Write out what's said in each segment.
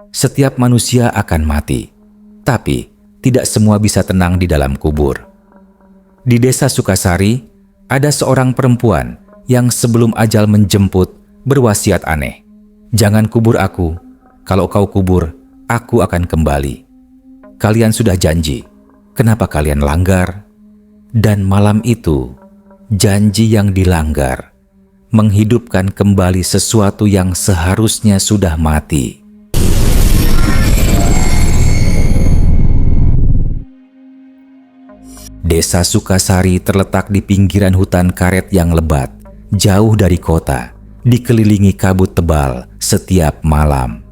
Setiap manusia akan mati, tapi tidak semua bisa tenang di dalam kubur. Di desa Sukasari, ada seorang perempuan yang sebelum ajal menjemput berwasiat aneh. "Jangan kubur aku, kalau kau kubur, aku akan kembali. Kalian sudah janji, kenapa kalian langgar?" Dan malam itu, janji yang dilanggar menghidupkan kembali sesuatu yang seharusnya sudah mati. Desa Sukasari terletak di pinggiran hutan karet yang lebat, jauh dari kota, dikelilingi kabut tebal setiap malam.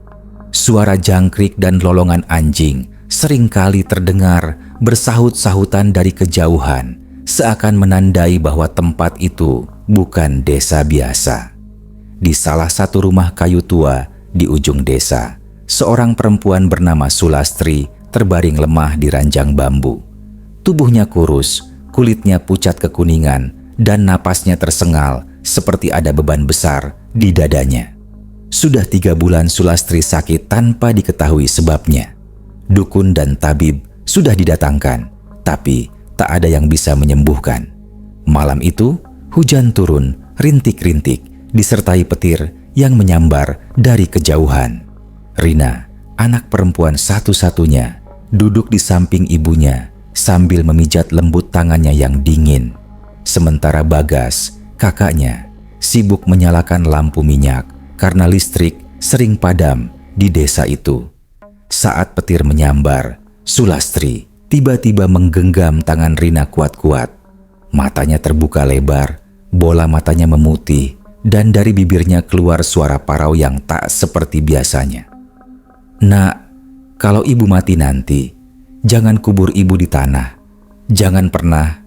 Suara jangkrik dan lolongan anjing seringkali terdengar bersahut-sahutan dari kejauhan, seakan menandai bahwa tempat itu bukan desa biasa. Di salah satu rumah kayu tua di ujung desa, seorang perempuan bernama Sulastri terbaring lemah di ranjang bambu. Tubuhnya kurus, kulitnya pucat kekuningan, dan napasnya tersengal seperti ada beban besar di dadanya. Sudah 3 bulan Sulastri sakit tanpa diketahui sebabnya. Dukun dan tabib sudah didatangkan, tapi tak ada yang bisa menyembuhkan. Malam itu, hujan turun rintik-rintik disertai petir yang menyambar dari kejauhan. Rina, anak perempuan satu-satunya, duduk di samping ibunya sambil memijat lembut tangannya yang dingin. Sementara Bagas, kakaknya, sibuk menyalakan lampu minyak karena listrik sering padam di desa itu. Saat petir menyambar, Sulastri tiba-tiba menggenggam tangan Rina kuat-kuat. Matanya terbuka lebar, bola matanya memutih, dan dari bibirnya keluar suara parau yang tak seperti biasanya. "Nak, kalau ibu mati nanti, jangan kubur ibu di tanah. Jangan pernah."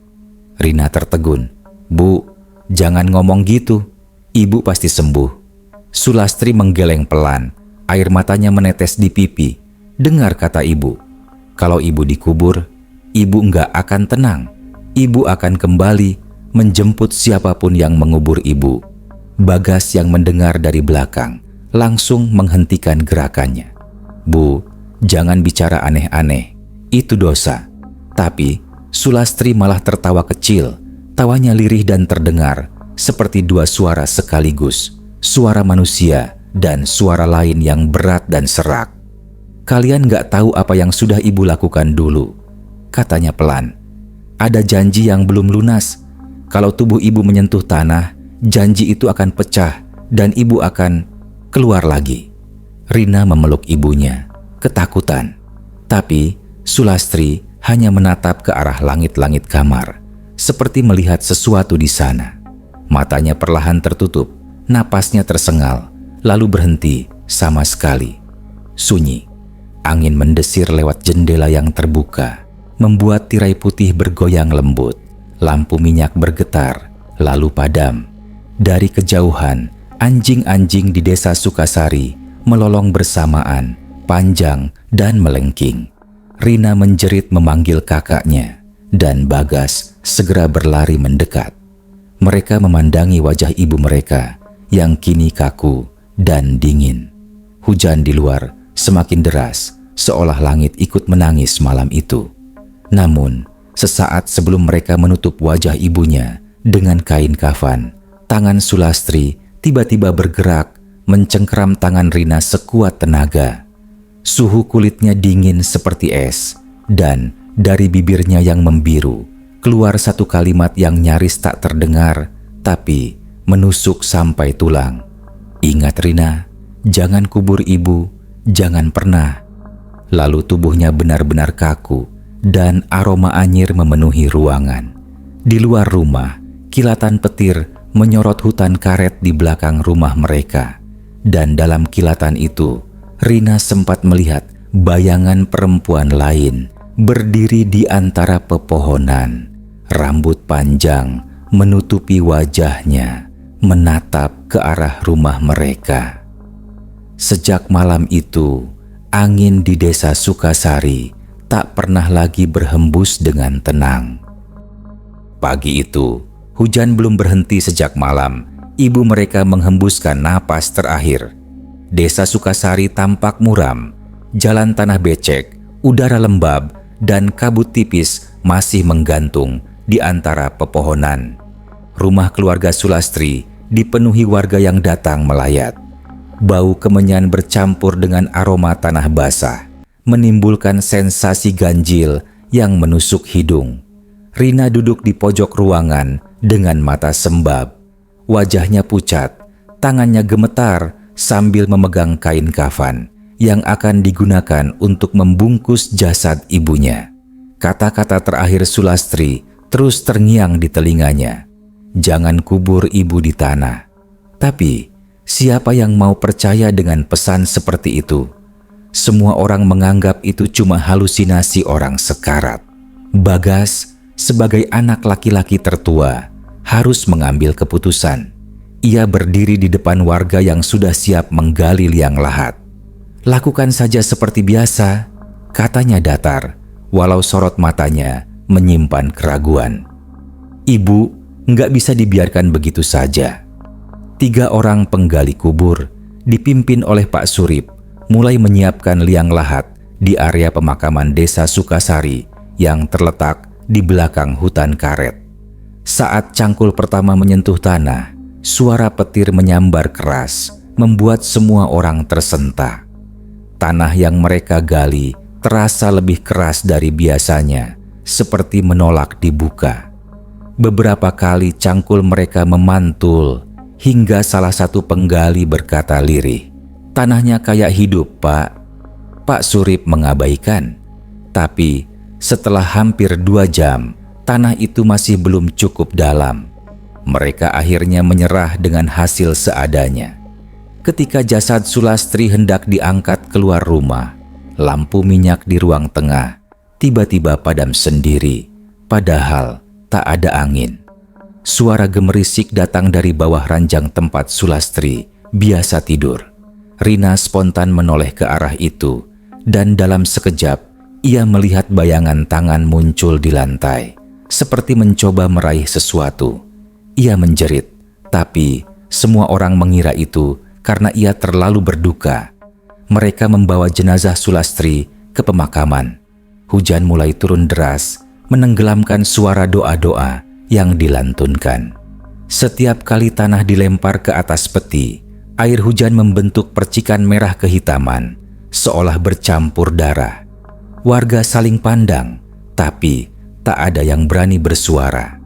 Rina tertegun. "Bu, jangan ngomong gitu. Ibu pasti sembuh." Sulastri menggeleng pelan, air matanya menetes di pipi. "Dengar kata ibu, kalau ibu dikubur, ibu nggak akan tenang. Ibu akan kembali menjemput siapapun yang mengubur ibu." Bagas yang mendengar dari belakang langsung menghentikan gerakannya. "Bu, jangan bicara aneh-aneh. Itu dosa." Tapi Sulastri malah tertawa kecil. Tawanya lirih dan terdengar seperti 2 suara sekaligus, suara manusia dan suara lain yang berat dan serak. "Kalian gak tahu apa yang sudah ibu lakukan dulu," katanya pelan. "Ada janji yang belum lunas. Kalau tubuh ibu menyentuh tanah, janji itu akan pecah dan ibu akan keluar lagi." Rina memeluk ibunya, ketakutan. Tapi Sulastri hanya menatap ke arah langit-langit kamar, seperti melihat sesuatu di sana. Matanya perlahan tertutup, napasnya tersengal, lalu berhenti sama sekali. Sunyi. Angin mendesir lewat jendela yang terbuka, membuat tirai putih bergoyang lembut. Lampu minyak bergetar, lalu padam. Dari kejauhan, anjing-anjing di desa Sukasari melolong bersamaan, panjang dan melengking. Rina menjerit memanggil kakaknya, dan Bagas segera berlari mendekat. Mereka memandangi wajah ibu mereka yang kini kaku dan dingin. Hujan di luar semakin deras, seolah langit ikut menangis malam itu. Namun, sesaat sebelum mereka menutup wajah ibunya dengan kain kafan, tangan Sulastri tiba-tiba bergerak mencengkeram tangan Rina sekuat tenaga. Suhu kulitnya dingin seperti es, dan dari bibirnya yang membiru keluar satu kalimat yang nyaris tak terdengar, tapi menusuk sampai tulang. "Ingat Rina, jangan kubur ibu, jangan pernah." Lalu tubuhnya benar-benar kaku, dan aroma anyir memenuhi ruangan. Di luar rumah, kilatan petir menyorot hutan karet di belakang rumah mereka. Dan dalam kilatan itu, Rina sempat melihat bayangan perempuan lain berdiri di antara pepohonan. Rambut panjang menutupi wajahnya, menatap ke arah rumah mereka. Sejak malam itu, angin di desa Sukasari tak pernah lagi berhembus dengan tenang. Pagi itu, hujan belum berhenti sejak malam. Ibu mereka menghembuskan napas terakhir. Desa Sukasari tampak muram. Jalan tanah becek, udara lembab, dan kabut tipis masih menggantung di antara pepohonan. Rumah keluarga Sulastri dipenuhi warga yang datang melayat. Bau kemenyan bercampur dengan aroma tanah basah, menimbulkan sensasi ganjil yang menusuk hidung. Rina duduk di pojok ruangan dengan mata sembab. Wajahnya pucat, tangannya gemetar sambil memegang kain kafan yang akan digunakan untuk membungkus jasad ibunya. Kata-kata terakhir Sulastri terus terngiang di telinganya. Jangan kubur ibu di tanah. Tapi siapa yang mau percaya dengan pesan seperti itu? Semua orang menganggap itu cuma halusinasi orang sekarat. Bagas, sebagai anak laki-laki tertua, harus mengambil keputusan. Ia berdiri di depan warga yang sudah siap menggali liang lahat. Lakukan saja seperti biasa, katanya datar, walau sorot matanya menyimpan keraguan. Ibu, nggak bisa dibiarkan begitu saja. 3 orang penggali kubur, dipimpin oleh Pak Surip, mulai menyiapkan liang lahat di area pemakaman Desa Sukasari yang terletak di belakang hutan karet. Saat cangkul pertama menyentuh tanah, suara petir menyambar keras, membuat semua orang tersentak. Tanah yang mereka gali terasa lebih keras dari biasanya, seperti menolak dibuka. Beberapa kali cangkul mereka memantul, hingga salah satu penggali berkata lirih, "Tanahnya kayak hidup, Pak." Pak Surip mengabaikan. Tapi setelah hampir 2 jam, tanah itu masih belum cukup dalam. Mereka akhirnya menyerah dengan hasil seadanya. Ketika jasad Sulastri hendak diangkat keluar rumah, lampu minyak di ruang tengah tiba-tiba padam sendiri, padahal tak ada angin. Suara gemerisik datang dari bawah ranjang tempat Sulastri biasa tidur. Rina spontan menoleh ke arah itu, dan dalam sekejap ia melihat bayangan tangan muncul di lantai, seperti mencoba meraih sesuatu. Ia menjerit, tapi semua orang mengira itu karena ia terlalu berduka. Mereka membawa jenazah Sulastri ke pemakaman. Hujan mulai turun deras, menenggelamkan suara doa-doa yang dilantunkan. Setiap kali tanah dilempar ke atas peti, air hujan membentuk percikan merah kehitaman, seolah bercampur darah. Warga saling pandang, tapi tak ada yang berani bersuara.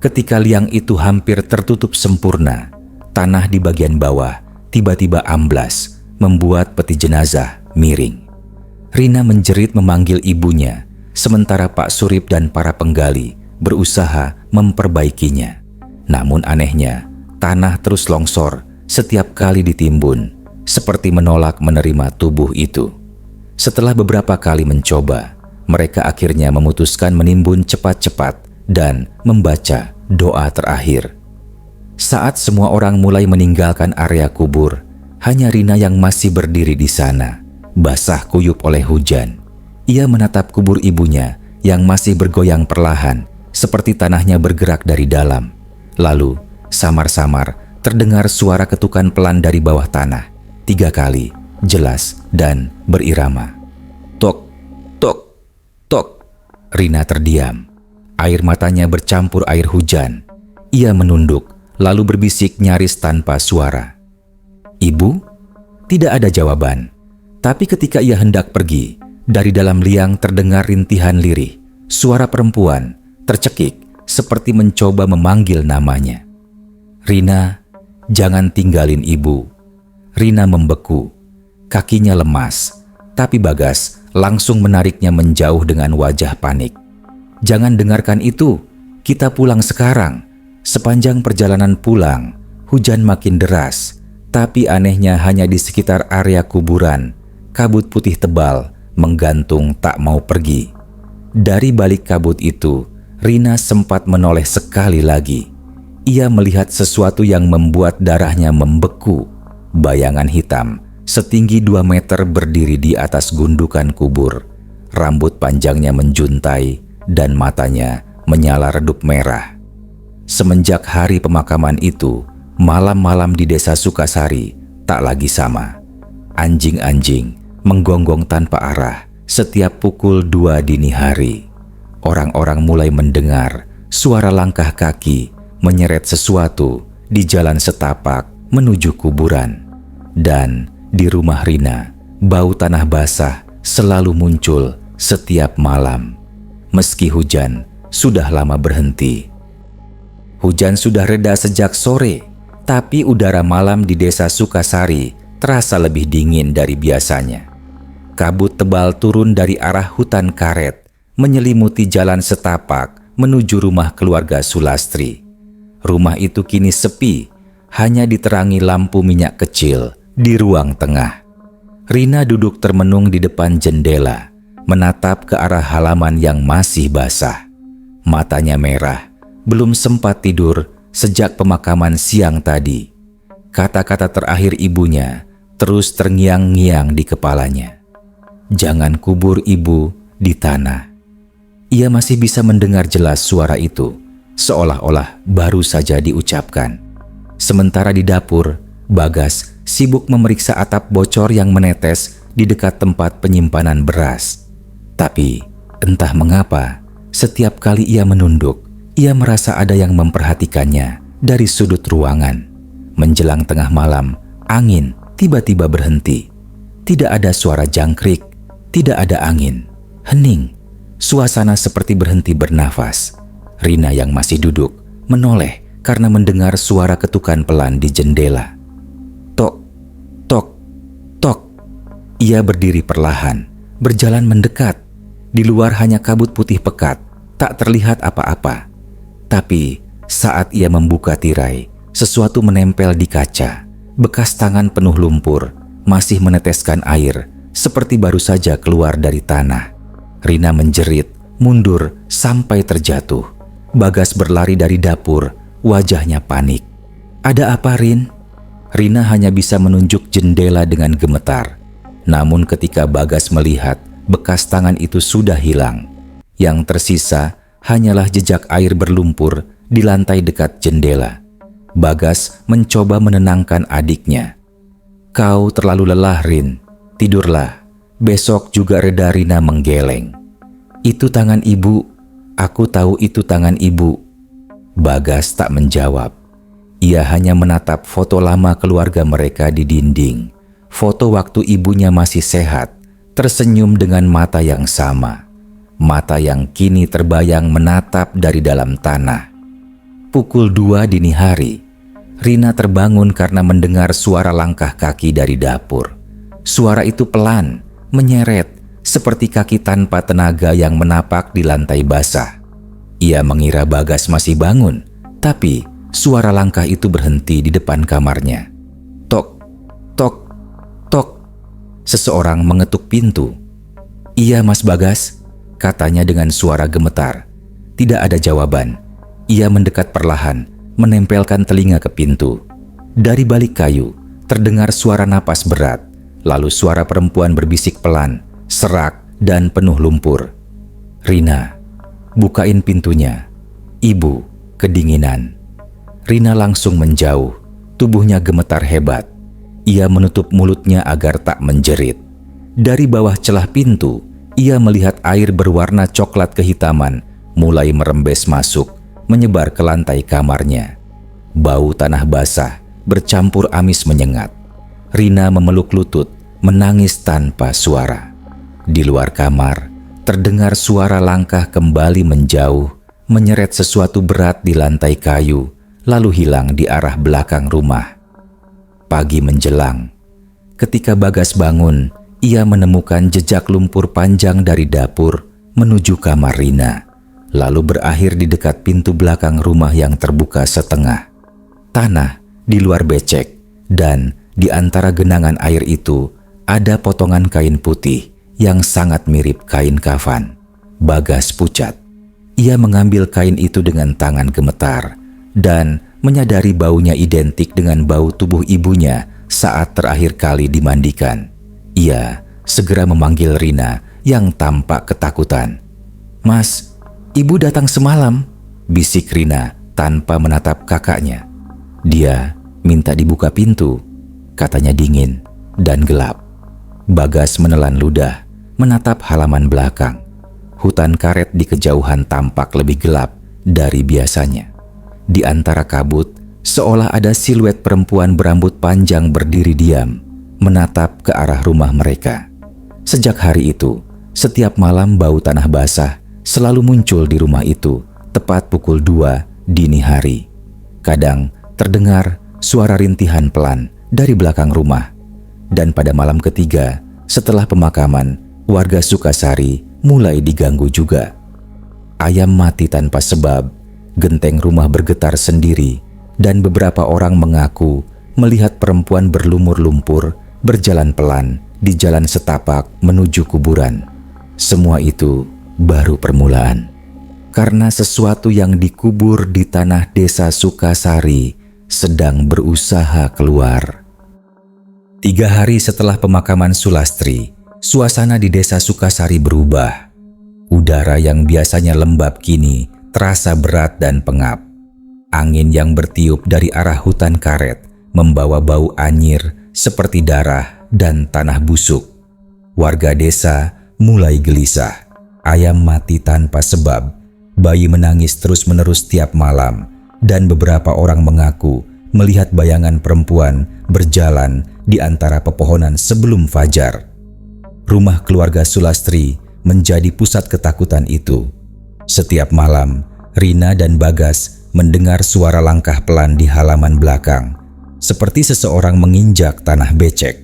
Ketika liang itu hampir tertutup sempurna, tanah di bagian bawah tiba-tiba amblas, membuat peti jenazah miring. Rina menjerit memanggil ibunya, sementara Pak Surip dan para penggali berusaha memperbaikinya. Namun anehnya, tanah terus longsor setiap kali ditimbun, seperti menolak menerima tubuh itu. Setelah beberapa kali mencoba, mereka akhirnya memutuskan menimbun cepat-cepat dan membaca doa terakhir. Saat semua orang mulai meninggalkan area kubur, hanya Rina yang masih berdiri di sana, basah kuyup oleh hujan. Ia menatap kubur ibunya yang masih bergoyang perlahan, seperti tanahnya bergerak dari dalam. Lalu, samar-samar terdengar suara ketukan pelan dari bawah tanah, 3 kali, jelas dan berirama. Tok, tok, tok. Rina terdiam. Air matanya bercampur air hujan. Ia menunduk, lalu berbisik nyaris tanpa suara. "Ibu?" Tidak ada jawaban. Tapi ketika ia hendak pergi, dari dalam liang terdengar rintihan lirih. Suara perempuan tercekik seperti mencoba memanggil namanya. "Rina, jangan tinggalin ibu." Rina membeku. Kakinya lemas, tapi Bagas langsung menariknya menjauh dengan wajah panik. "Jangan dengarkan itu, kita pulang sekarang." Sepanjang perjalanan pulang, hujan makin deras, tapi anehnya hanya di sekitar area kuburan, kabut putih tebal menggantung tak mau pergi. Dari balik kabut itu, Rina sempat menoleh sekali lagi. Ia melihat sesuatu yang membuat darahnya membeku. Bayangan hitam setinggi 2 meter berdiri di atas gundukan kubur. Rambut panjangnya menjuntai dan matanya menyala redup merah. Semenjak hari pemakaman itu, malam-malam di Desa Sukasari tak lagi sama. Anjing-anjing menggonggong tanpa arah setiap pukul 2 dini hari. Orang-orang mulai mendengar suara langkah kaki menyeret sesuatu di jalan setapak menuju kuburan. Dan di rumah Rina, bau tanah basah selalu muncul setiap malam. Meski hujan sudah lama berhenti. Hujan sudah reda sejak sore, tapi udara malam di desa Sukasari terasa lebih dingin dari biasanya. Kabut tebal turun dari arah hutan karet, menyelimuti jalan setapak menuju rumah keluarga Sulastri. Rumah itu kini sepi, hanya diterangi lampu minyak kecil di ruang tengah. Rina duduk termenung di depan jendela, menatap ke arah halaman yang masih basah. Matanya merah, belum sempat tidur sejak pemakaman siang tadi. Kata-kata terakhir ibunya terus terngiang-ngiang di kepalanya. Jangan kubur ibu di tanah. Ia masih bisa mendengar jelas suara itu, seolah-olah baru saja diucapkan. Sementara di dapur, Bagas sibuk memeriksa atap bocor yang menetes di dekat tempat penyimpanan beras. Tapi entah mengapa, setiap kali ia menunduk, ia merasa ada yang memperhatikannya dari sudut ruangan. Menjelang tengah malam, angin tiba-tiba berhenti. Tidak ada suara jangkrik, tidak ada angin. Hening, suasana seperti berhenti bernafas. Rina yang masih duduk menoleh karena mendengar suara ketukan pelan di jendela. Tok, tok, tok. Ia berdiri perlahan, berjalan mendekat. Di luar hanya kabut putih pekat, tak terlihat apa-apa. Tapi saat ia membuka tirai, sesuatu menempel di kaca. Bekas tangan penuh lumpur masih meneteskan air, seperti baru saja keluar dari tanah. Rina menjerit, mundur sampai terjatuh. Bagas berlari dari dapur, wajahnya panik. Ada apa, Rin? Rina hanya bisa menunjuk jendela dengan gemetar. Namun ketika Bagas melihat bekas tangan itu sudah hilang, yang tersisa hanyalah jejak air berlumpur di lantai dekat jendela. Bagas mencoba menenangkan adiknya. Kau terlalu lelah, Rin. Tidurlah. Besok juga reda. Rina menggeleng. Itu tangan ibu. Aku tahu itu tangan ibu. Bagas tak menjawab. Ia hanya menatap foto lama keluarga mereka di dinding. Foto waktu ibunya masih sehat, tersenyum dengan mata yang sama. Mata yang kini terbayang menatap dari dalam tanah. Pukul 2 dini hari, Rina terbangun karena mendengar suara langkah kaki dari dapur. Suara itu pelan, menyeret, seperti kaki tanpa tenaga yang menapak di lantai basah. Ia mengira Bagas masih bangun, tapi suara langkah itu berhenti di depan kamarnya. Tok, tok, tok. Seseorang mengetuk pintu. Iya, Mas Bagas, katanya dengan suara gemetar. Tidak ada jawaban. Ia mendekat perlahan, menempelkan telinga ke pintu. Dari balik kayu, terdengar suara napas berat, lalu suara perempuan berbisik pelan, serak dan penuh lumpur. Rina, bukain pintunya. Ibu kedinginan. Rina langsung menjauh, tubuhnya gemetar hebat. Ia menutup mulutnya agar tak menjerit. Dari bawah celah pintu, ia melihat air berwarna coklat kehitaman mulai merembes masuk, menyebar ke lantai kamarnya. Bau tanah basah bercampur amis menyengat. Rina memeluk lutut, menangis tanpa suara. Di luar kamar, terdengar suara langkah kembali menjauh, menyeret sesuatu berat di lantai kayu, lalu hilang di arah belakang rumah. Pagi menjelang. Ketika Bagas bangun, ia menemukan jejak lumpur panjang dari dapur menuju kamar Rina, lalu berakhir di dekat pintu belakang rumah yang terbuka setengah. Tanah di luar becek, dan di antara genangan air itu ada potongan kain putih yang sangat mirip kain kafan. Bagas pucat. Ia mengambil kain itu dengan tangan gemetar dan menyadari baunya identik dengan bau tubuh ibunya saat terakhir kali dimandikan. Ia segera memanggil Rina yang tampak ketakutan. Mas, ibu datang semalam, bisik Rina tanpa menatap kakaknya. Dia minta dibuka pintu, katanya dingin dan gelap. Bagas menelan ludah, menatap halaman belakang. Hutan karet di kejauhan tampak lebih gelap dari biasanya. Di antara kabut, seolah ada siluet perempuan berambut panjang berdiri diam, menatap ke arah rumah mereka. Sejak hari itu, setiap malam bau tanah basah selalu muncul di rumah itu, tepat pukul 2 dini hari. Kadang terdengar suara rintihan pelan dari belakang rumah. Dan pada malam ketiga, setelah pemakaman, warga Sukasari mulai diganggu juga. Ayam mati tanpa sebab, genteng rumah bergetar sendiri, dan beberapa orang mengaku melihat perempuan berlumur lumpur berjalan pelan di jalan setapak menuju kuburan. Semua itu baru permulaan. Karena sesuatu yang dikubur di tanah desa Sukasari sedang berusaha keluar. 3 hari setelah pemakaman Sulastri, suasana di desa Sukasari berubah. Udara yang biasanya lembab kini terasa berat dan pengap. Angin yang bertiup dari arah hutan karet membawa bau anyir seperti darah dan tanah busuk. Warga desa mulai gelisah. Ayam mati tanpa sebab, bayi menangis terus-menerus tiap malam, dan beberapa orang mengaku melihat bayangan perempuan berjalan di antara pepohonan sebelum fajar. Rumah keluarga Sulastri menjadi pusat ketakutan itu. Setiap malam, Rina dan Bagas mendengar suara langkah pelan di halaman belakang, seperti seseorang menginjak tanah becek.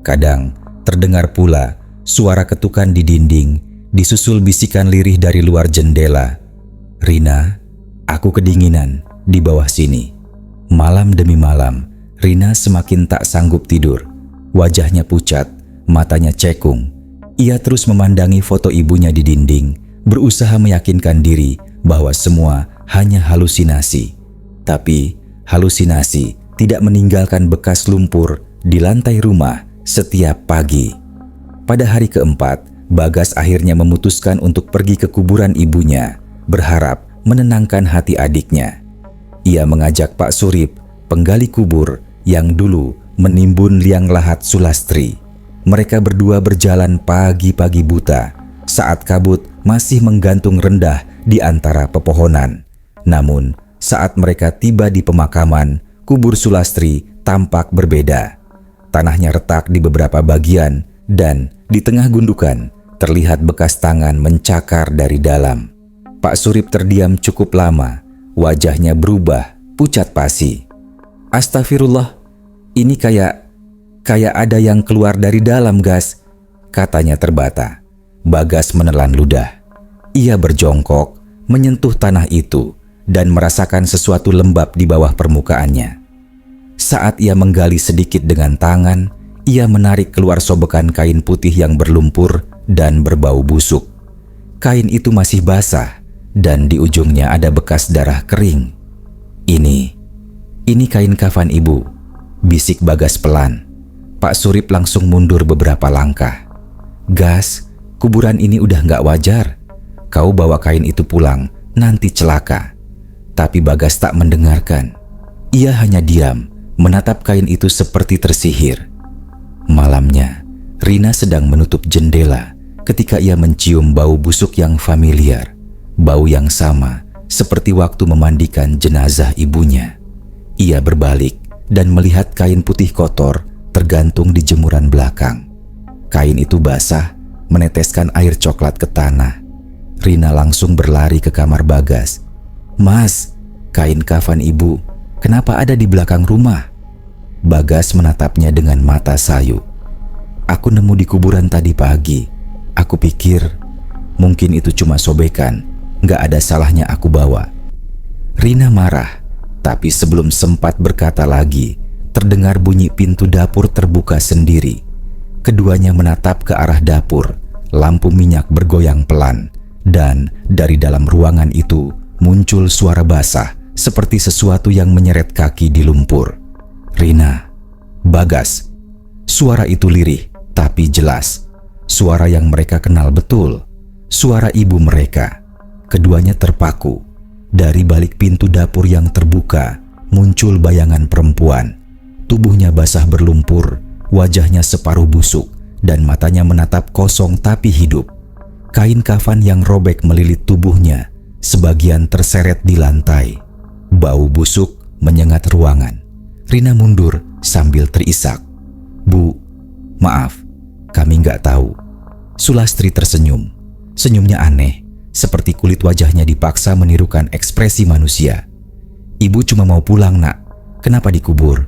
Kadang terdengar pula suara ketukan di dinding, disusul bisikan lirih dari luar jendela. "Rina, aku kedinginan di bawah sini." Malam demi malam, Rina semakin tak sanggup tidur. Wajahnya pucat, matanya cekung. Ia terus memandangi foto ibunya di dinding, berusaha meyakinkan diri bahwa semua hanya halusinasi. Tapi halusinasi tidak meninggalkan bekas lumpur di lantai rumah setiap pagi. Pada hari keempat, Bagas akhirnya memutuskan untuk pergi ke kuburan ibunya, berharap menenangkan hati adiknya. Ia mengajak Pak Surip, penggali kubur yang dulu menimbun liang lahat Sulastri. Mereka berdua berjalan pagi-pagi buta saat kabut masih menggantung rendah di antara pepohonan. Namun, saat mereka tiba di pemakaman, kubur Sulastri tampak berbeda. Tanahnya retak di beberapa bagian dan di tengah gundukan terlihat bekas tangan mencakar dari dalam. Pak Surip terdiam cukup lama, wajahnya berubah pucat pasi. "Astagfirullah, ini kayak ada yang keluar dari dalam, Gas," katanya terbata. Bagas menelan ludah. Ia berjongkok, menyentuh tanah itu, dan merasakan sesuatu lembab di bawah permukaannya. Saat ia menggali sedikit dengan tangan, ia menarik keluar sobekan kain putih yang berlumpur dan berbau busuk. Kain itu masih basah, dan di ujungnya ada bekas darah kering. Ini kain kafan ibu," bisik Bagas pelan. Pak Surip langsung mundur beberapa langkah. "Gas, kuburan ini udah gak wajar. Kau bawa kain itu pulang, nanti celaka." Tapi Bagas tak mendengarkan. Ia hanya diam, menatap kain itu seperti tersihir. Malamnya, Rina sedang menutup jendela ketika ia mencium bau busuk yang familiar. Bau yang sama seperti waktu memandikan jenazah ibunya. Ia berbalik dan melihat kain putih kotor tergantung di jemuran belakang. Kain itu basah, meneteskan air coklat ke tanah. Rina langsung berlari ke kamar Bagas. "Mas, kain kafan ibu, kenapa ada di belakang rumah?" Bagas menatapnya dengan mata sayu. "Aku nemu di kuburan tadi pagi. Aku pikir mungkin itu cuma sobekan, gak ada salahnya aku bawa." Rina marah, tapi sebelum sempat berkata lagi, terdengar bunyi pintu dapur terbuka sendiri. Keduanya menatap ke arah dapur. Lampu minyak bergoyang pelan, dan dari dalam ruangan itu muncul suara basah seperti sesuatu yang menyeret kaki di lumpur. "Rina, Bagas." Suara itu lirih tapi jelas. Suara yang mereka kenal betul. Suara ibu mereka. Keduanya terpaku. Dari balik pintu dapur yang terbuka muncul bayangan perempuan. Tubuhnya basah berlumpur, wajahnya separuh busuk, dan matanya menatap kosong tapi hidup. Kain kafan yang robek melilit tubuhnya, sebagian terseret di lantai. Bau busuk menyengat ruangan. Rina mundur sambil terisak. "Bu, maaf, kami nggak tahu." Sulastri tersenyum. Senyumnya aneh, seperti kulit wajahnya dipaksa menirukan ekspresi manusia. "Ibu cuma mau pulang, Nak. Kenapa dikubur?"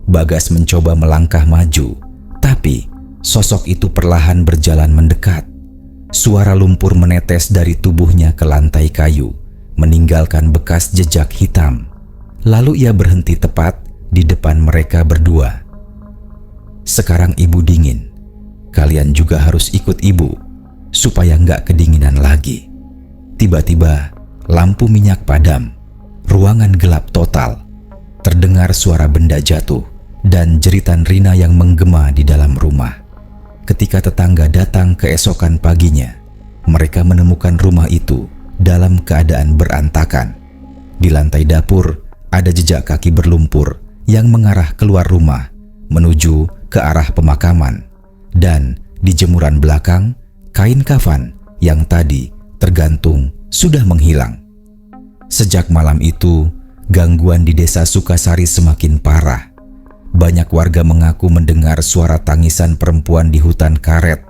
Bagas mencoba melangkah maju, tapi sosok itu perlahan berjalan mendekat. Suara lumpur menetes dari tubuhnya ke lantai kayu, meninggalkan bekas jejak hitam. Lalu ia berhenti tepat di depan mereka berdua. "Sekarang ibu dingin. Kalian juga harus ikut ibu, supaya nggak kedinginan lagi." Tiba-tiba, lampu minyak padam. Ruangan gelap total. Terdengar suara benda jatuh dan jeritan Rina yang menggema di dalam rumah. Ketika tetangga datang keesokan paginya, mereka menemukan rumah itu dalam keadaan berantakan. Di lantai dapur ada jejak kaki berlumpur yang mengarah keluar rumah menuju ke arah pemakaman, dan di jemuran belakang kain kafan yang tadi tergantung sudah menghilang. Sejak malam itu, gangguan di desa Sukasari semakin parah. Banyak warga mengaku mendengar suara tangisan perempuan di hutan karet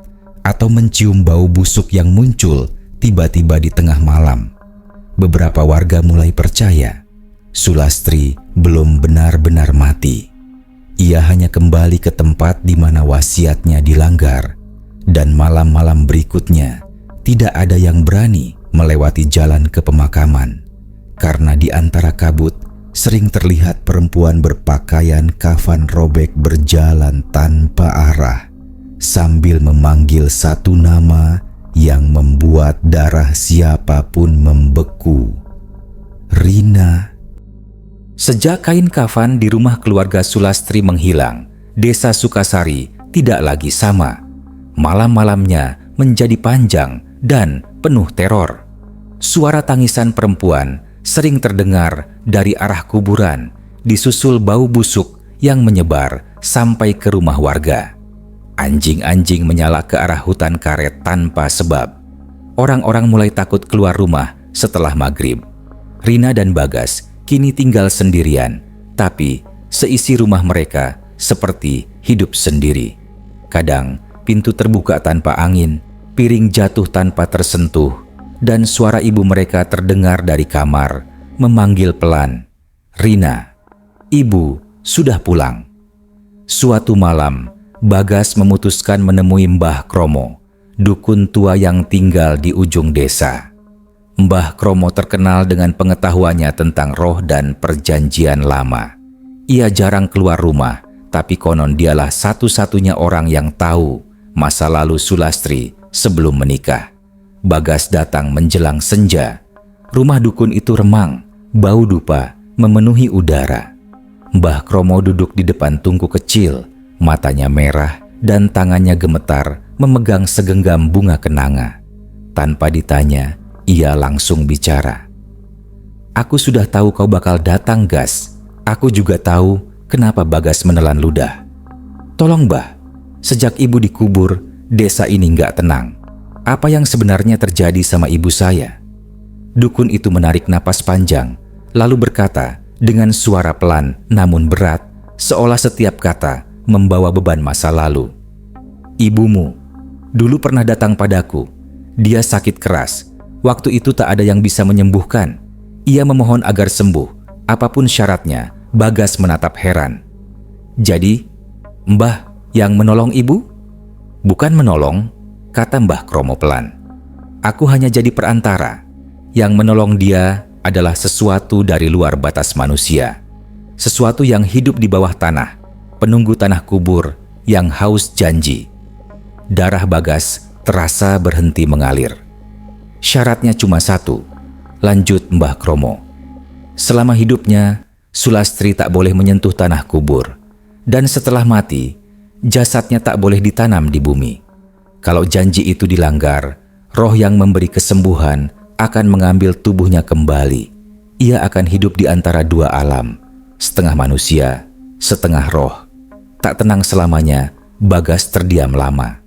atau mencium bau busuk yang muncul tiba-tiba di tengah malam. Beberapa warga mulai percaya Sulastri belum benar-benar mati. Ia hanya kembali ke tempat di mana wasiatnya dilanggar, dan malam-malam berikutnya tidak ada yang berani melewati jalan ke pemakaman, karena di antara kabut sering terlihat perempuan berpakaian kafan robek berjalan tanpa arah sambil memanggil satu nama yang membuat darah siapapun membeku. Rina. Sejak kain kafan di rumah keluarga Sulastri menghilang, desa Sukasari tidak lagi sama. Malam-malamnya menjadi panjang dan penuh teror. Suara tangisan perempuan sering terdengar dari arah kuburan, disusul bau busuk yang menyebar sampai ke rumah warga. Anjing-anjing menyala ke arah hutan karet tanpa sebab. Orang-orang mulai takut keluar rumah setelah maghrib. Rina dan Bagas kini tinggal sendirian, tapi seisi rumah mereka seperti hidup sendiri. Kadang pintu terbuka tanpa angin, piring jatuh tanpa tersentuh, dan suara ibu mereka terdengar dari kamar, memanggil pelan, "Rina, ibu sudah pulang." Suatu malam, Bagas memutuskan menemui Mbah Kromo, dukun tua yang tinggal di ujung desa. Mbah Kromo terkenal dengan pengetahuannya tentang roh dan perjanjian lama. Ia jarang keluar rumah, tapi konon dialah satu-satunya orang yang tahu masa lalu Sulastri sebelum menikah. Bagas datang menjelang senja. Rumah dukun itu remang, bau dupa memenuhi udara. Mbah Kromo duduk di depan tungku kecil, matanya merah dan tangannya gemetar memegang segenggam bunga kenanga. Tanpa ditanya, ia langsung bicara. "Aku sudah tahu kau bakal datang, Gas. Aku juga tahu kenapa Bagas menelan ludah. Tolong, Mbah, sejak ibu dikubur, desa ini nggak tenang. Apa yang sebenarnya terjadi sama ibu saya?" Dukun itu menarik napas panjang, lalu berkata dengan suara pelan namun berat, seolah setiap kata membawa beban masa lalu. "Ibumu dulu pernah datang padaku. Dia sakit keras. Waktu itu tak ada yang bisa menyembuhkan. Ia memohon agar sembuh, apapun syaratnya." Bagas menatap heran. "Jadi, Mbah yang menolong ibu?" "Bukan menolong," kata Mbah Kromo pelan. "Aku hanya jadi perantara. Yang menolong dia adalah sesuatu dari luar batas manusia. Sesuatu yang hidup di bawah tanah, penunggu tanah kubur yang haus janji." Darah Bagas terasa berhenti mengalir. "Syaratnya cuma satu," lanjut Mbah Kromo. "Selama hidupnya, Sulastri tak boleh menyentuh tanah kubur. Dan setelah mati, jasadnya tak boleh ditanam di bumi. Kalau janji itu dilanggar, roh yang memberi kesembuhan akan mengambil tubuhnya kembali. Ia akan hidup di antara dua alam, setengah manusia, setengah roh. Tak tenang selamanya, Bagas terdiam lama.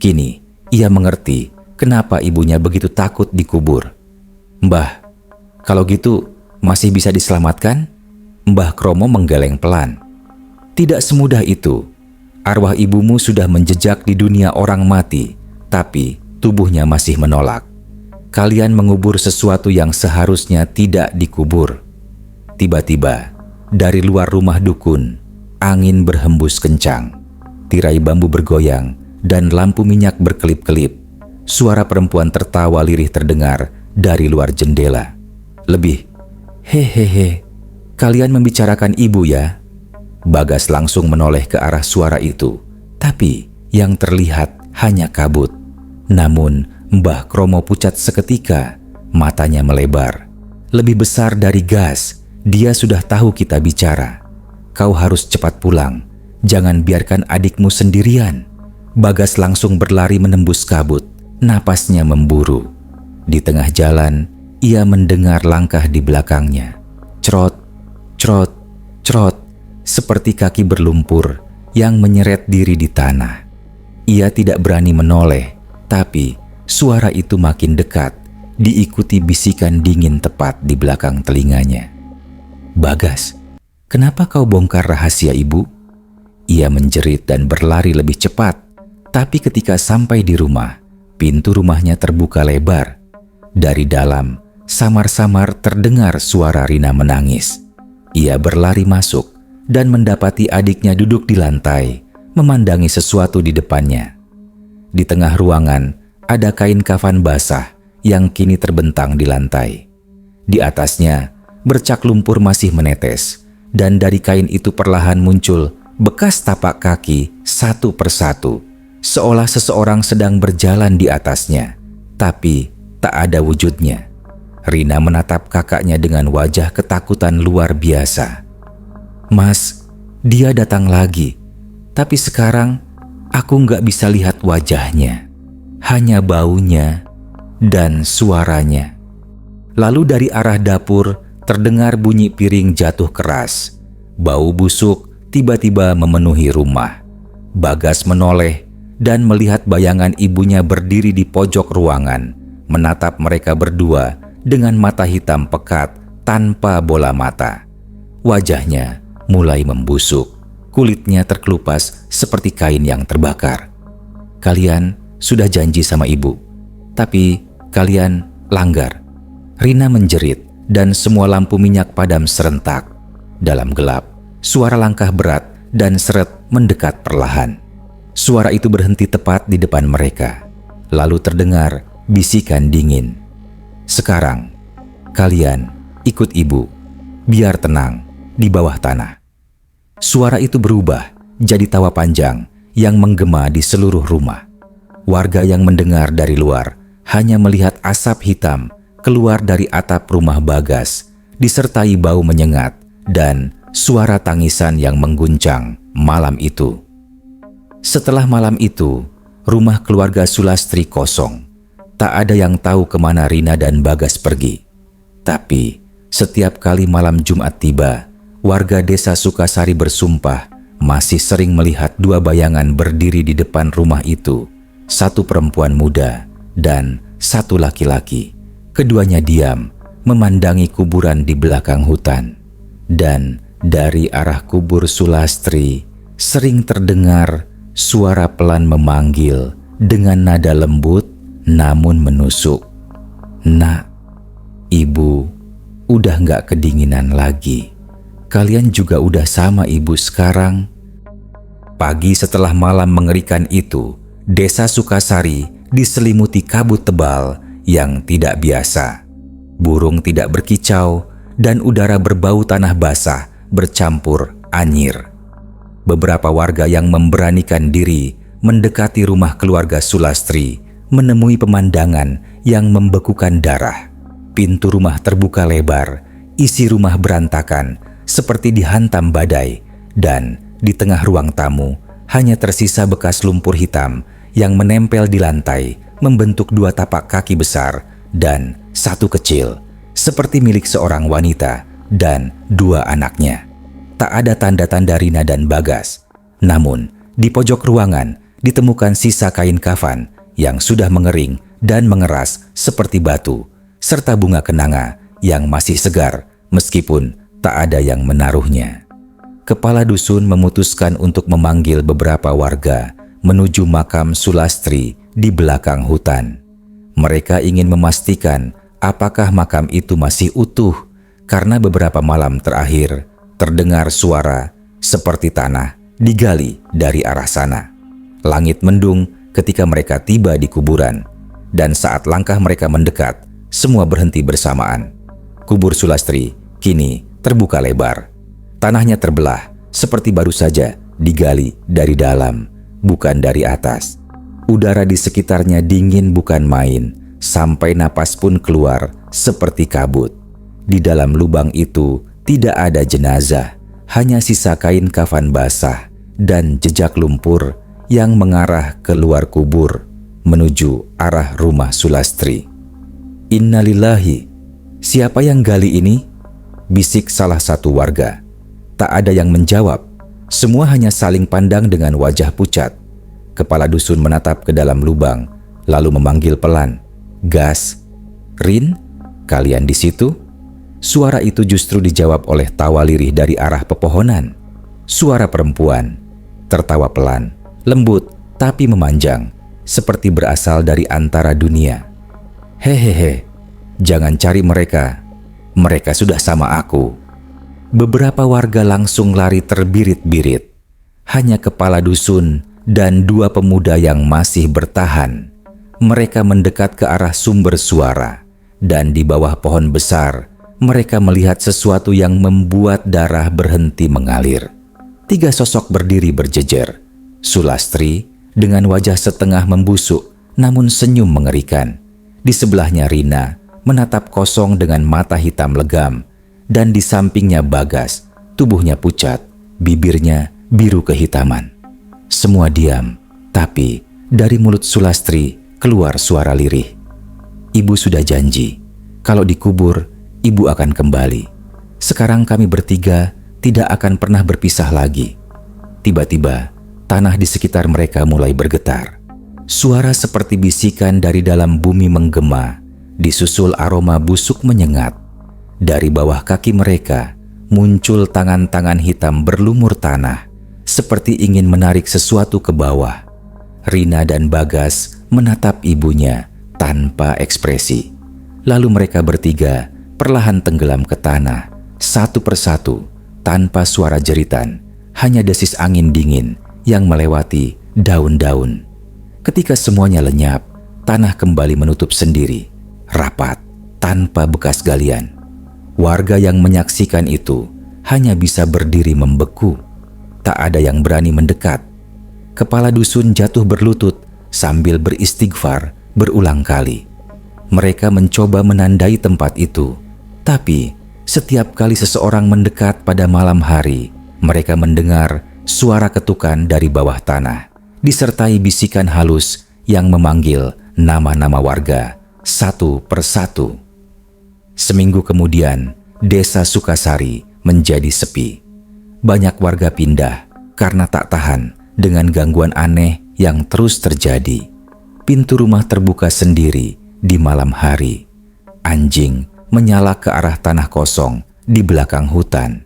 Kini ia mengerti kenapa ibunya begitu takut dikubur. "Mbah, kalau gitu masih bisa diselamatkan?" Mbah Kromo menggeleng pelan. "Tidak semudah itu. Arwah ibumu sudah menjejak di dunia orang mati, tapi tubuhnya masih menolak. Kalian mengubur sesuatu yang seharusnya tidak dikubur." Tiba-tiba, dari luar rumah dukun, angin berhembus kencang. Tirai bambu bergoyang dan lampu minyak berkelip-kelip. Suara perempuan tertawa lirih terdengar dari luar jendela. "Lebih, hehehe, kalian membicarakan ibu ya?" Bagas langsung menoleh ke arah suara itu, tapi yang terlihat hanya kabut. Namun Mbah Kromo pucat seketika, matanya melebar. "Lebih besar dari gas, dia sudah tahu kita bicara. Kau harus cepat pulang, jangan biarkan adikmu sendirian." Bagas langsung berlari menembus kabut, napasnya memburu. Di tengah jalan, ia mendengar langkah di belakangnya. Crot, crot, crot, seperti kaki berlumpur yang menyeret diri di tanah. Ia tidak berani menoleh, tapi suara itu makin dekat, diikuti bisikan dingin tepat di belakang telinganya. "Bagas, kenapa kau bongkar rahasia ibu?" Ia menjerit dan berlari lebih cepat. Tapi ketika sampai di rumah, pintu rumahnya terbuka lebar. Dari dalam, samar-samar terdengar suara Rina menangis. Ia berlari masuk dan mendapati adiknya duduk di lantai, memandangi sesuatu di depannya. Di tengah ruangan, ada kain kafan basah yang kini terbentang di lantai. Di atasnya, bercak lumpur masih menetes, dan dari kain itu perlahan muncul bekas tapak kaki satu persatu, seolah seseorang sedang berjalan di atasnya, tapi tak ada wujudnya. Rina menatap kakaknya dengan wajah ketakutan luar biasa. "Mas, dia datang lagi, tapi sekarang aku nggak bisa lihat wajahnya, hanya baunya dan suaranya." Lalu dari arah dapur terdengar bunyi piring jatuh keras. Bau busuk tiba-tiba memenuhi rumah. Bagas menoleh dan melihat bayangan ibunya berdiri di pojok ruangan, menatap mereka berdua dengan mata hitam pekat tanpa bola mata. Wajahnya mulai membusuk, kulitnya terkelupas seperti kain yang terbakar. "Kalian sudah janji sama ibu, tapi kalian langgar." Rina menjerit dan semua lampu minyak padam serentak. Dalam gelap, suara langkah berat dan seret mendekat perlahan. Suara itu berhenti tepat di depan mereka. Lalu terdengar bisikan dingin. "Sekarang, kalian ikut ibu, biar tenang di bawah tanah." Suara itu berubah jadi tawa panjang yang menggema di seluruh rumah. Warga yang mendengar dari luar hanya melihat asap hitam keluar dari atap rumah Bagas, disertai bau menyengat dan suara tangisan yang mengguncang malam itu. Setelah malam itu, rumah keluarga Sulastri kosong. Tak ada yang tahu kemana Rina dan Bagas pergi. Tapi setiap kali malam Jumat tiba, warga desa Sukasari bersumpah masih sering melihat dua bayangan berdiri di depan rumah itu. Satu perempuan muda dan satu laki-laki. Keduanya diam, memandangi kuburan di belakang hutan. Dan dari arah kubur Sulastri sering terdengar suara pelan memanggil dengan nada lembut namun menusuk. "Nak, ibu udah gak kedinginan lagi. Kalian juga udah sama ibu sekarang." Pagi setelah malam mengerikan itu, desa Sukasari diselimuti kabut tebal yang tidak biasa. Burung tidak berkicau dan udara berbau tanah basah bercampur anyir. Beberapa warga yang memberanikan diri mendekati rumah keluarga Sulastri menemui pemandangan yang membekukan darah. Pintu rumah terbuka lebar, isi rumah berantakan seperti dihantam badai, dan di tengah ruang tamu hanya tersisa bekas lumpur hitam yang menempel di lantai membentuk dua tapak kaki besar dan satu kecil, seperti milik seorang wanita dan dua anaknya. Tak ada tanda-tanda Rina dan Bagas. Namun, Di pojok ruangan ditemukan sisa kain kafan yang sudah mengering dan mengeras seperti batu, serta bunga kenanga yang masih segar meskipun tak ada yang menaruhnya. Kepala dusun memutuskan untuk memanggil beberapa warga menuju makam Sulastri di belakang hutan. Mereka ingin memastikan apakah makam itu masih utuh, karena beberapa malam terakhir terdengar suara seperti tanah digali dari arah sana. Langit mendung ketika mereka tiba di kuburan, dan saat langkah mereka mendekat, semua berhenti bersamaan. Kubur Sulastri kini terbuka lebar. Tanahnya terbelah seperti baru saja digali dari dalam, bukan dari atas. Udara di sekitarnya dingin bukan main, sampai napas pun keluar seperti kabut. Di dalam lubang itu tidak ada jenazah, hanya sisa kain kafan basah dan jejak lumpur yang mengarah ke luar kubur menuju arah rumah Sulastri. "Innalillahi, siapa yang gali ini?" bisik salah satu warga. Tak ada yang menjawab, semua hanya saling pandang dengan wajah pucat. Kepala dusun menatap ke dalam lubang, lalu memanggil pelan, "Gas, Rin, kalian di situ?" Suara itu justru dijawab oleh tawa lirih dari arah pepohonan. Suara perempuan, tertawa pelan, lembut tapi memanjang, seperti berasal dari antara dunia. "Hehehe, jangan cari mereka. Mereka sudah sama aku." Beberapa warga langsung lari terbirit-birit. Hanya kepala dusun dan dua pemuda yang masih bertahan. Mereka mendekat ke arah sumber suara, dan di bawah pohon besar, mereka melihat sesuatu yang membuat darah berhenti mengalir. 3 sosok berdiri berjejer. Sulastri dengan wajah setengah membusuk, namun senyum mengerikan. Di sebelahnya Rina, menatap kosong dengan mata hitam legam, dan di sampingnya Bagas, tubuhnya pucat, bibirnya biru kehitaman. Semua diam, tapi dari mulut Sulastri keluar suara lirih. "Ibu sudah janji, kalau dikubur, ibu akan kembali. Sekarang kami bertiga tidak akan pernah berpisah lagi." Tiba-tiba, tanah di sekitar mereka mulai bergetar. Suara seperti bisikan dari dalam bumi menggema, disusul aroma busuk menyengat. Dari bawah kaki mereka, muncul tangan-tangan hitam berlumur tanah, seperti ingin menarik sesuatu ke bawah. Rina dan Bagas menatap ibunya tanpa ekspresi. Lalu mereka bertiga perlahan tenggelam ke tanah, satu persatu, tanpa suara jeritan, hanya desis angin dingin yang melewati daun-daun. Ketika semuanya lenyap, tanah kembali menutup sendiri, rapat, tanpa bekas galian. Warga yang menyaksikan itu hanya bisa berdiri membeku. Tak ada yang berani mendekat. Kepala dusun jatuh berlutut sambil beristighfar berulang kali. Mereka mencoba menandai tempat itu, tapi setiap kali seseorang mendekat pada malam hari, mereka mendengar suara ketukan dari bawah tanah, disertai bisikan halus yang memanggil nama-nama warga satu persatu. Seminggu kemudian, desa Sukasari menjadi sepi. Banyak warga pindah karena tak tahan dengan gangguan aneh yang terus terjadi. Pintu rumah terbuka sendiri di malam hari. Anjing menyala ke arah tanah kosong di belakang hutan.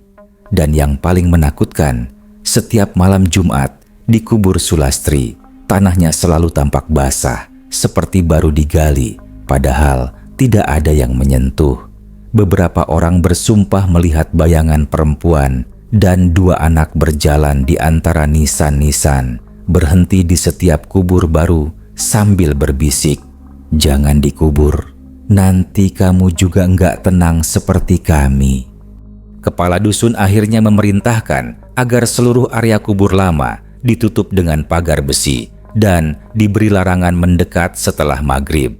Dan yang paling menakutkan, setiap malam Jumat di kubur Sulastri, tanahnya selalu tampak basah seperti baru digali, padahal tidak ada yang menyentuh. Beberapa orang bersumpah melihat bayangan perempuan dan 2 anak berjalan di antara nisan-nisan, berhenti di setiap kubur baru sambil berbisik, "Jangan dikubur, nanti kamu juga enggak tenang seperti kami." Kepala dusun akhirnya memerintahkan agar seluruh area kubur lama ditutup dengan pagar besi dan diberi larangan mendekat setelah maghrib.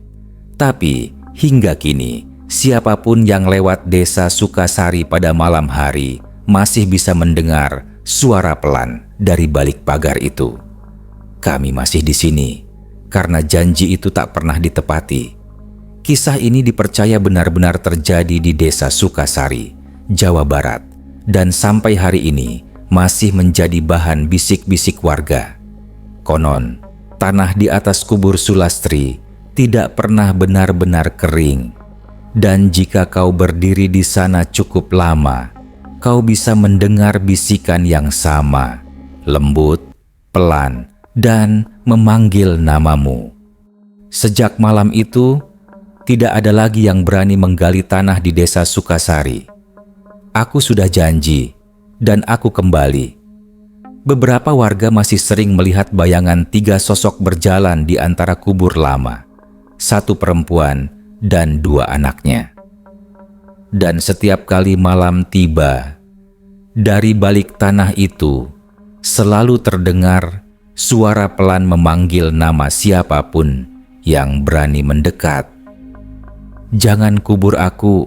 Tapi hingga kini, siapapun yang lewat desa Sukasari pada malam hari masih bisa mendengar suara pelan dari balik pagar itu. Kami masih di sini karena janji itu tak pernah ditepati. Kisah ini dipercaya benar-benar terjadi di desa Sukasari, Jawa Barat, dan sampai hari ini masih menjadi bahan bisik-bisik warga. Konon, tanah di atas kubur Sulastri tidak pernah benar-benar kering. Dan jika kau berdiri di sana cukup lama, kau bisa mendengar bisikan yang sama, lembut, pelan, dan memanggil namamu. Sejak malam itu, tidak ada lagi yang berani menggali tanah di desa Sukasari. Aku sudah janji, dan aku kembali. Beberapa warga masih sering melihat bayangan 3 sosok berjalan di antara kubur lama, 1 perempuan dan 2 anaknya. Dan setiap kali malam tiba, dari balik tanah itu selalu terdengar suara pelan memanggil nama siapapun yang berani mendekat. "Jangan kubur aku